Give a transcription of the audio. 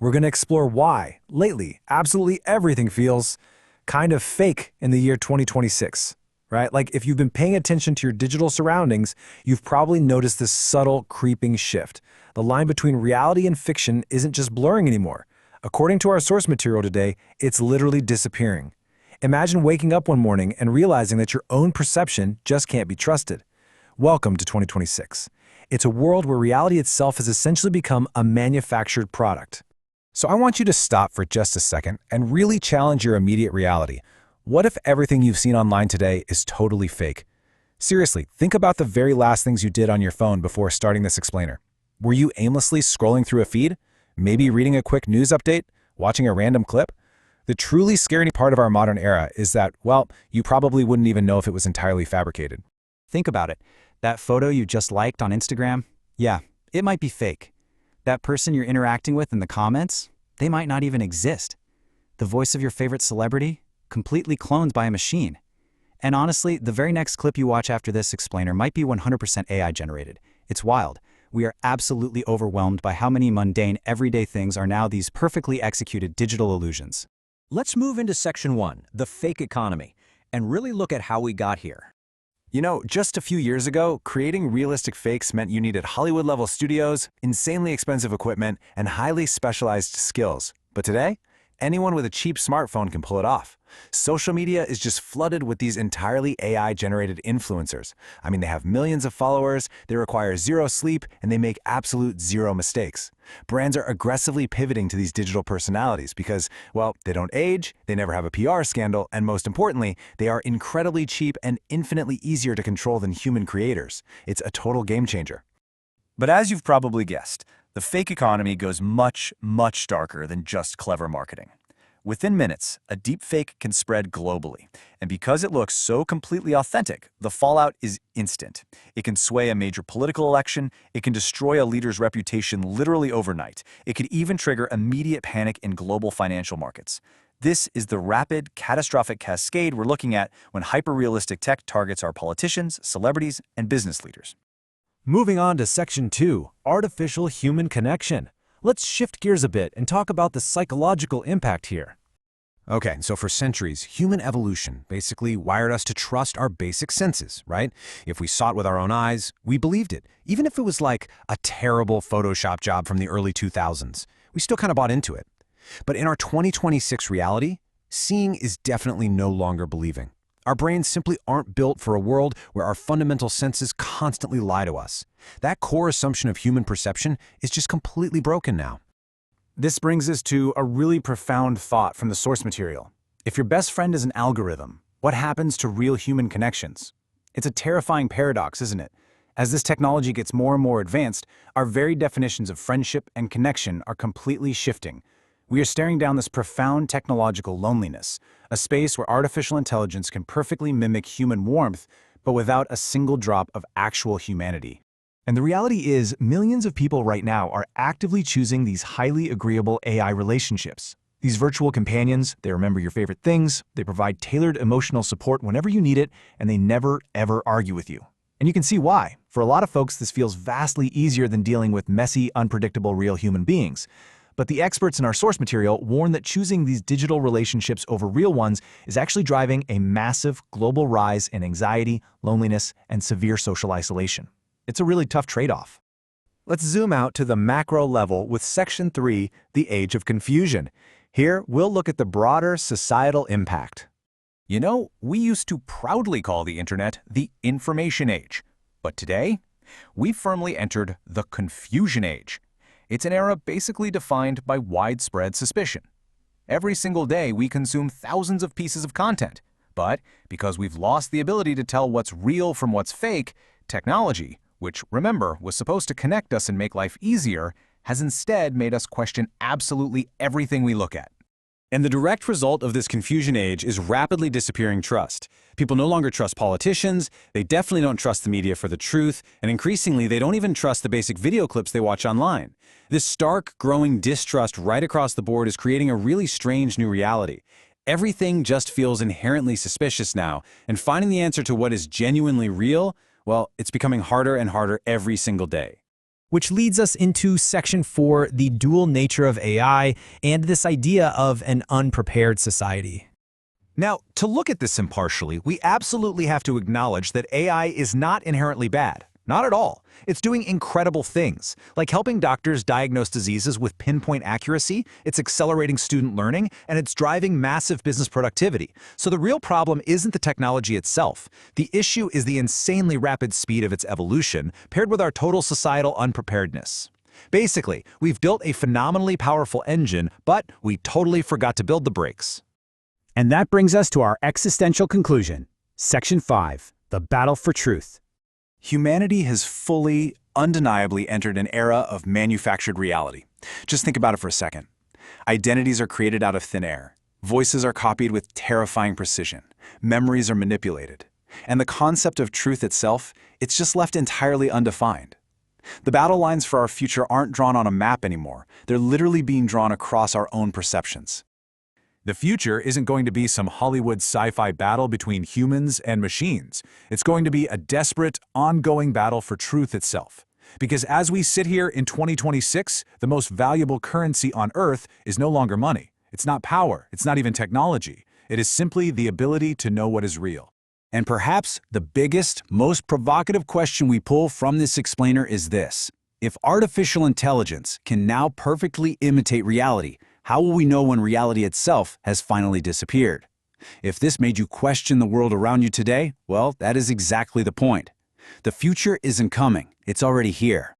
We're going to explore why, lately, absolutely everything feels kind of fake in the year 2026, right? Like if you've been paying attention to your digital surroundings, you've probably noticed this subtle creeping shift. The line between reality and fiction isn't just blurring anymore. According to our source material today, it's literally disappearing. Imagine waking up one morning and realizing that your own perception just can't be trusted. Welcome to 2026. It's a world where reality itself has essentially become a manufactured product. So I want you to stop for just a second and really challenge your immediate reality. What if everything you've seen online today is totally fake? Seriously, think about the very last things you did on your phone before starting this explainer. Were you aimlessly scrolling through a feed? Maybe reading a quick news update? Watching a random clip? The truly scary part of our modern era is that, well, you probably wouldn't even know if it was entirely fabricated. Think about it. That photo you just liked on Instagram? Yeah, it might be fake. That person you're interacting with in the comments? They might not even exist. The voice of your favorite celebrity? Completely cloned by a machine. And honestly, the very next clip you watch after this explainer might be 100% AI generated. It's wild. We are absolutely overwhelmed by how many mundane, everyday things are now these perfectly executed digital illusions. Let's move into Section 1, the fake economy, and really look at how we got here. You know, just a few years ago, creating realistic fakes meant you needed Hollywood-level studios, insanely expensive equipment, and highly specialized skills. But today, anyone with a cheap smartphone can pull it off. Social media is just flooded with these entirely AI-generated influencers. I mean, they have millions of followers, they require zero sleep, and they make absolute zero mistakes. Brands are aggressively pivoting to these digital personalities because, well, they don't age, they never have a PR scandal, and most importantly, they are incredibly cheap and infinitely easier to control than human creators. It's a total game changer. But as you've probably guessed, the fake economy goes much, much darker than just clever marketing. Within minutes, a deepfake can spread globally, and because it looks so completely authentic, the fallout is instant. It can sway a major political election, it can destroy a leader's reputation literally overnight, it could even trigger immediate panic in global financial markets. This is the rapid, catastrophic cascade we're looking at when hyper-realistic tech targets our politicians, celebrities, and business leaders. Moving on to Section 2, Artificial Human Connection. Let's shift gears a bit and talk about the psychological impact here. Okay, so for centuries, human evolution basically wired us to trust our basic senses, right? If we saw it with our own eyes, we believed it, even if it was like a terrible Photoshop job from the early 2000s. We still kind of bought into it. But in our 2026 reality, seeing is definitely no longer believing. Our brains simply aren't built for a world where our fundamental senses constantly lie to us. That core assumption of human perception is just completely broken now. This brings us to a really profound thought from the source material. If your best friend is an algorithm, what happens to real human connections? It's a terrifying paradox, isn't it? As this technology gets more and more advanced, our very definitions of friendship and connection are completely shifting. We are staring down this profound technological loneliness, a space where artificial intelligence can perfectly mimic human warmth, but without a single drop of actual humanity. And the reality is, millions of people right now are actively choosing these highly agreeable AI relationships. These virtual companions, they remember your favorite things, they provide tailored emotional support whenever you need it, and they never, ever argue with you. And you can see why. For a lot of folks, this feels vastly easier than dealing with messy, unpredictable real human beings. But the experts in our source material warn that choosing these digital relationships over real ones is actually driving a massive global rise in anxiety, loneliness, and severe social isolation. It's a really tough trade-off. Let's zoom out to the macro level with Section 3, the Age of Confusion. Here, we'll look at the broader societal impact. You know, we used to proudly call the internet the information age. But today, we've firmly entered the confusion age. It's an era basically defined by widespread suspicion. Every single day, we consume thousands of pieces of content. But because we've lost the ability to tell what's real from what's fake, technology, which, remember, was supposed to connect us and make life easier, has instead made us question absolutely everything we look at. And the direct result of this confusion age is rapidly disappearing trust. People no longer trust politicians, they definitely don't trust the media for the truth, and increasingly they don't even trust the basic video clips they watch online. This stark, growing distrust right across the board is creating a really strange new reality. Everything just feels inherently suspicious now, and finding the answer to what is genuinely real, well, it's becoming harder and harder every single day. Which leads us into Section 4, the dual nature of AI and this idea of an unprepared society. Now, to look at this impartially, we absolutely have to acknowledge that AI is not inherently bad. Not at all. It's doing incredible things, like helping doctors diagnose diseases with pinpoint accuracy, it's accelerating student learning, and it's driving massive business productivity. So the real problem isn't the technology itself. The issue is the insanely rapid speed of its evolution, paired with our total societal unpreparedness. Basically, we've built a phenomenally powerful engine, but we totally forgot to build the brakes. And that brings us to our existential conclusion. Section 5, the battle for truth. Humanity has fully, undeniably entered an era of manufactured reality. Just think about it for a second. Identities are created out of thin air. Voices are copied with terrifying precision. Memories are manipulated. And the concept of truth itself, it's just left entirely undefined. The battle lines for our future aren't drawn on a map anymore. They're literally being drawn across our own perceptions. The future isn't going to be some Hollywood sci-fi battle between humans and machines. It's going to be a desperate, ongoing battle for truth itself. Because as we sit here in 2026, the most valuable currency on Earth is no longer money. It's not power. It's not even technology. It is simply the ability to know what is real. And perhaps the biggest, most provocative question we pull from this explainer is this. If artificial intelligence can now perfectly imitate reality, how will we know when reality itself has finally disappeared? If this made you question the world around you today, well, that is exactly the point. The future isn't coming, it's already here.